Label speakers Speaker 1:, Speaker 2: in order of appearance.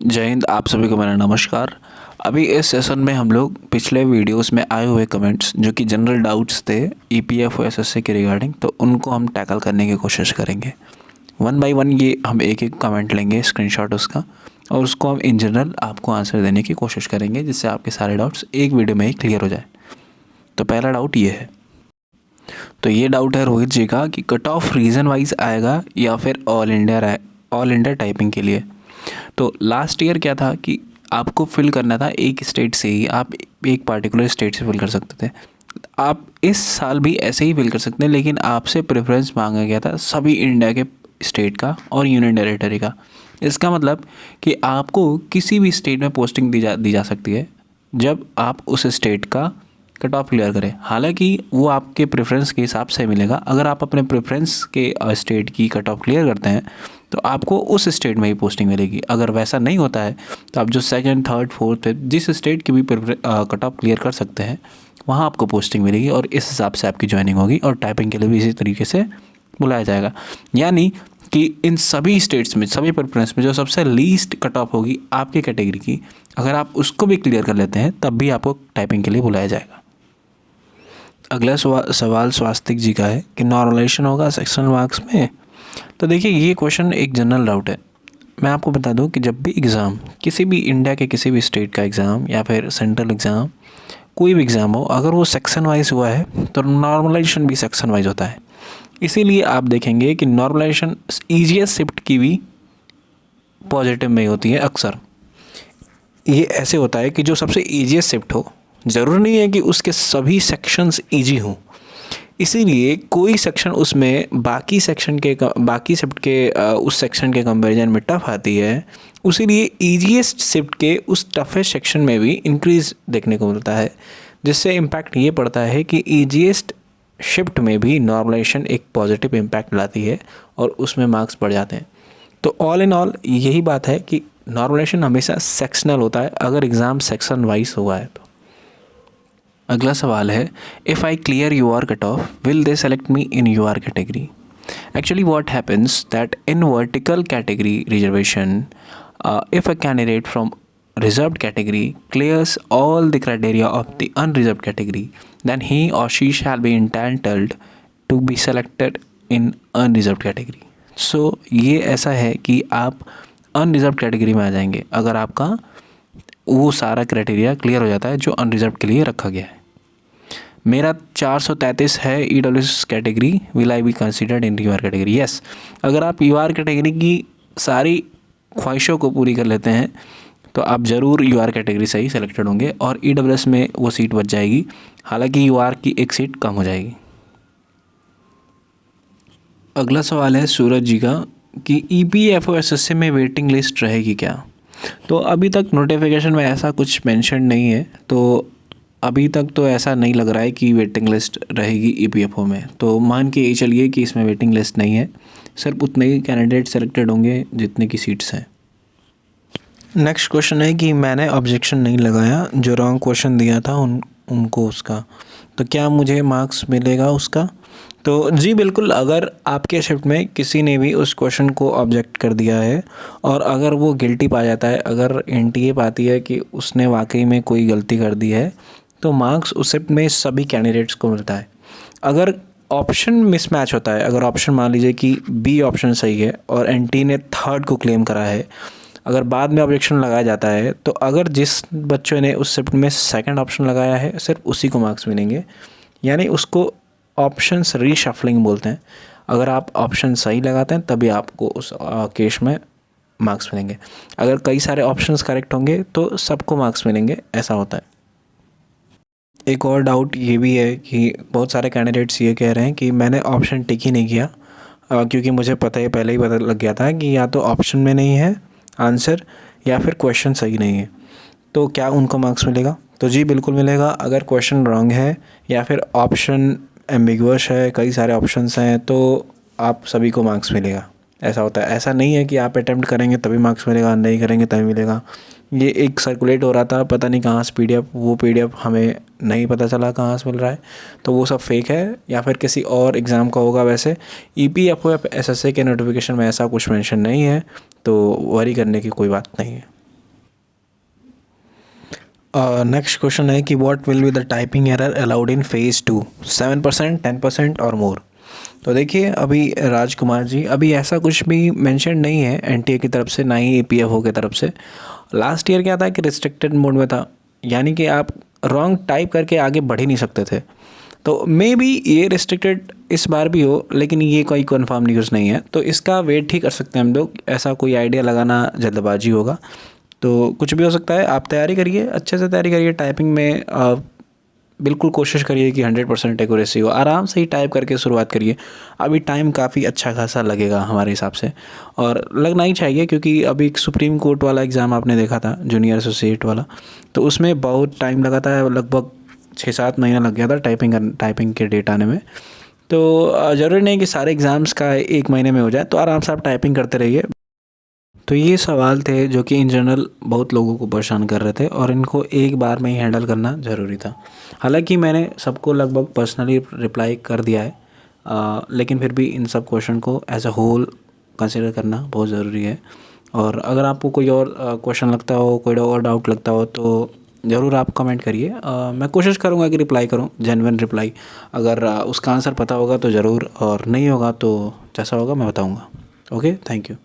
Speaker 1: जय हिंद। आप सभी को मेरा नमस्कार। अभी इस सेशन में हम लोग पिछले वीडियोस में आए हुए कमेंट्स जो कि जनरल डाउट्स थे ईपीएफओ एसएससी के रिगार्डिंग, तो उनको हम टैकल करने की कोशिश करेंगे। वन बाय वन ये हम एक एक कमेंट लेंगे, स्क्रीनशॉट उसका, और उसको हम इन जनरल आपको आंसर देने की कोशिश करेंगे, जिससे आपके सारे डाउट्स एक वीडियो में ही क्लियर हो जाए। तो पहला डाउट ये है, तो ये डाउट है रोहित जी का कि कट ऑफ रीजन वाइज आएगा या फिर ऑल इंडिया टाइपिंग के लिए। तो लास्ट ईयर क्या था कि आपको फिल करना था एक स्टेट से ही, आप एक पार्टिकुलर स्टेट से फिल कर सकते थे। आप इस साल भी ऐसे ही फिल कर सकते हैं, लेकिन आपसे प्रेफरेंस मांगा गया था सभी इंडिया के स्टेट का और यूनियन टेरिटरी का। इसका मतलब कि आपको किसी भी स्टेट में पोस्टिंग दी जा सकती है जब आप उस स्टेट का कट ऑफ क्लियर करें। हालांकि वो आपके प्रेफरेंस के हिसाब से मिलेगा। अगर आप अपने प्रेफरेंस के स्टेट की कट ऑफ क्लियर करते हैं तो आपको उस स्टेट में ही पोस्टिंग मिलेगी। अगर वैसा नहीं होता है तो आप जो सेकंड, थर्ड, फोर्थ, फिफ्थ जिस स्टेट की भी कट ऑफ क्लियर कर सकते हैं वहाँ आपको पोस्टिंग मिलेगी, और इस हिसाब से आपकी ज्वाइनिंग होगी। और टाइपिंग के लिए भी इसी तरीके से बुलाया जाएगा। यानी कि इन सभी स्टेट्स में, सभी प्रेफरेंस में जो सबसे लीस्ट कट ऑफ होगी आपकी कैटेगरी की, अगर आप उसको भी क्लियर कर लेते हैं तब भी आपको टाइपिंग के लिए बुलाया जाएगा। अगला सवाल स्वास्तिक जी का है कि नॉर्मलाइजेशन होगा सेक्शनल मार्क्स में। तो देखिए, ये क्वेश्चन एक जनरल डाउट है। मैं आपको बता दूं कि जब भी एग्ज़ाम, किसी भी इंडिया के किसी भी स्टेट का एग्ज़ाम या फिर सेंट्रल एग्ज़ाम, कोई भी एग्ज़ाम हो, अगर वो सेक्शन वाइज हुआ है तो नॉर्मलाइजेशन भी सेक्शन वाइज होता है। इसीलिए आप देखेंगे कि नॉर्मलाइजेशन ईजीएस्ट शिफ्ट की भी पॉजिटिव में ही होती है। अक्सर ये ऐसे होता है कि जो सबसे ईजीएस्ट शिफ्ट हो, ज़रूरी नहीं है कि उसके सभी सेक्शंस ईजी हों। इसीलिए कोई सेक्शन उसमें बाकी शिफ्ट के उस सेक्शन के कंपैरिजन में टफ आती है। उसीलिए ईजीएस्ट शिफ्ट के उस टफेस्ट सेक्शन में भी इंक्रीज़ देखने को मिलता है, जिससे इम्पैक्ट ये पड़ता है कि ईजीएस्ट शिफ्ट में भी नॉर्मलाइजेशन एक पॉजिटिव इम्पैक्ट लाती है और उसमें मार्क्स बढ़ जाते हैं। तो ऑल इन ऑल यही बात है कि नॉर्मलाइजेशन हमेशा सेक्शनल होता है अगर एग्ज़ाम सेक्शन वाइज हुआ है तो। अगला सवाल है, if I clear UR cut off will they select me in UR category. Actually what happens that in vertical category reservation, if a candidate from reserved category clears all the criteria of the unreserved category, then he or she shall be entitled to be selected in unreserved category. So ये ऐसा है कि आप unreserved category में आ जाएंगे अगर आपका वो सारा क्राइटेरिया क्लियर हो जाता है जो अनरिजर्व के लिए रखा गया है। मेरा 433 है EWS category, will I be considered in UR category? Yes. अगर आप यूआर कैटेगरी की सारी ख्वाहिशों को पूरी कर लेते हैं तो आप ज़रूर यूआर कैटेगरी से ही सिलेक्टेड होंगे और ईडब्ल्यूएस में वो सीट बच जाएगी। हालांकि यूआर की एक सीट कम हो जाएगी। अगला सवाल है सूरज जी का कि ईपीएफओ एसएससी में वेटिंग लिस्ट रहेगी क्या? तो अभी तक नोटिफिकेशन में ऐसा कुछ मेंशन नहीं है, तो अभी तक तो ऐसा नहीं लग रहा है कि वेटिंग लिस्ट रहेगी ईपीएफओ में। तो मान के ये चलिए कि इसमें वेटिंग लिस्ट नहीं है, सिर्फ उतने ही कैंडिडेट सेलेक्टेड होंगे जितने की सीट्स हैं। नेक्स्ट क्वेश्चन है कि मैंने ऑब्जेक्शन नहीं लगाया, जो रॉन्ग क्वेश्चन दिया था उनको उसका, तो क्या मुझे मार्क्स मिलेगा उसका? तो जी बिल्कुल, अगर आपके शिफ्ट में किसी ने भी उस क्वेश्चन को ऑब्जेक्ट कर दिया है और अगर वो गिल्टी पा जाता है, अगर एनटीए पाती है कि उसने वाकई में कोई गलती कर दी है, तो मार्क्स उस शिफ्ट में सभी कैंडिडेट्स को मिलता है। अगर ऑप्शन मिसमैच होता है, अगर ऑप्शन मान लीजिए कि बी ऑप्शन सही है और एनटी ने थर्ड को क्लेम करा है, अगर बाद में ऑब्जेक्शन लगाया जाता है तो अगर जिस बच्चों ने उस शिफ्ट में सेकंड ऑप्शन लगाया है सिर्फ उसी को मार्क्स मिलेंगे। यानी उसको ऑप्शंस रीशफलिंग बोलते हैं। अगर आप ऑप्शन सही लगाते हैं तभी आपको उस केस में मार्क्स मिलेंगे। अगर कई सारे ऑप्शंस करेक्ट होंगे तो सबको मार्क्स मिलेंगे, ऐसा होता है। एक और डाउट ये भी है कि बहुत सारे कैंडिडेट्स ये कह रहे हैं कि मैंने ऑप्शन टिक ही नहीं किया क्योंकि मुझे पहले ही पता लग गया था कि या तो ऑप्शन में नहीं है आंसर या फिर क्वेश्चन सही नहीं है। तो क्या उनको मार्क्स मिलेगा? तो जी बिल्कुल मिलेगा। अगर क्वेश्चन रॉन्ग है या फिर ऑप्शन एम्बिगुअस है, कई सारे ऑप्शंस हैं, तो आप सभी को मार्क्स मिलेगा। ऐसा होता है। ऐसा नहीं है कि आप अटेम्प्ट करेंगे तभी मार्क्स मिलेगा, नहीं करेंगे तभी मिलेगा। ये एक सर्कुलेट हो रहा था, पता नहीं कहाँ से पीडीएफ, वो पीडीएफ हमें नहीं पता चला कहाँ से मिल रहा है, तो वो सब फेक है या फिर किसी और एग्ज़ाम का होगा। वैसे ईपीएफओ एसएससी के नोटिफिकेशन में ऐसा कुछ मेंशन नहीं है, तो वरी करने की कोई बात नहीं है। नेक्स्ट क्वेश्चन है कि what will be the typing error allowed in phase 2, 7%, 10% और मोर। तो देखिए अभी राजकुमार जी, अभी ऐसा कुछ भी मेंशन नहीं है एनटीए की तरफ से, ना ही ईपीएफओ की तरफ से। लास्ट ईयर क्या था कि रिस्ट्रिक्टेड मोड में था, यानी कि आप रॉन्ग टाइप करके आगे बढ़ ही नहीं सकते थे। तो मे बी ये रिस्ट्रिक्टेड इस बार भी हो, लेकिन ये कोई कंफर्म न्यूज़ नहीं है, तो इसका वेट ही कर सकते हैं हम लोग। ऐसा कोई आइडिया लगाना जल्दबाजी होगा, तो कुछ भी हो सकता है। आप तैयारी करिए, अच्छे से तैयारी करिए टाइपिंग में। बिल्कुल कोशिश करिए कि 100% एक्यूरेसी हो। आराम से ही टाइप करके शुरुआत करिए। अभी टाइम काफ़ी अच्छा खासा लगेगा हमारे हिसाब से, और लगना ही चाहिए, क्योंकि अभी एक सुप्रीम कोर्ट वाला एग्ज़ाम आपने देखा था, जूनियर एसोसिएट वाला, तो उसमें बहुत टाइम लगा था, लगभग 6-7 महीना लग गया था टाइपिंग के डेट आने में। तो ज़रूरी नहीं कि सारे एग्ज़ाम्स का 1 महीने में हो जाए, तो आराम से आप टाइपिंग करते रहिए। तो ये सवाल थे जो कि इन जनरल बहुत लोगों को परेशान कर रहे थे, और इनको एक बार में ही हैंडल करना ज़रूरी था। हालांकि मैंने सबको लगभग पर्सनली रिप्लाई कर दिया है, लेकिन फिर भी इन सब क्वेश्चन को एज अ होल कंसिडर करना बहुत ज़रूरी है। और अगर आपको कोई और क्वेश्चन लगता हो, कोई और डाउट लगता हो, तो ज़रूर आप कमेंट करिए। मैं कोशिश करूँगा कि रिप्लाई करूँ, जेन्युइन रिप्लाई। अगर उसका आंसर पता होगा तो ज़रूर, और नहीं होगा तो जैसा होगा मैं बताऊँगा। Okay, thank you.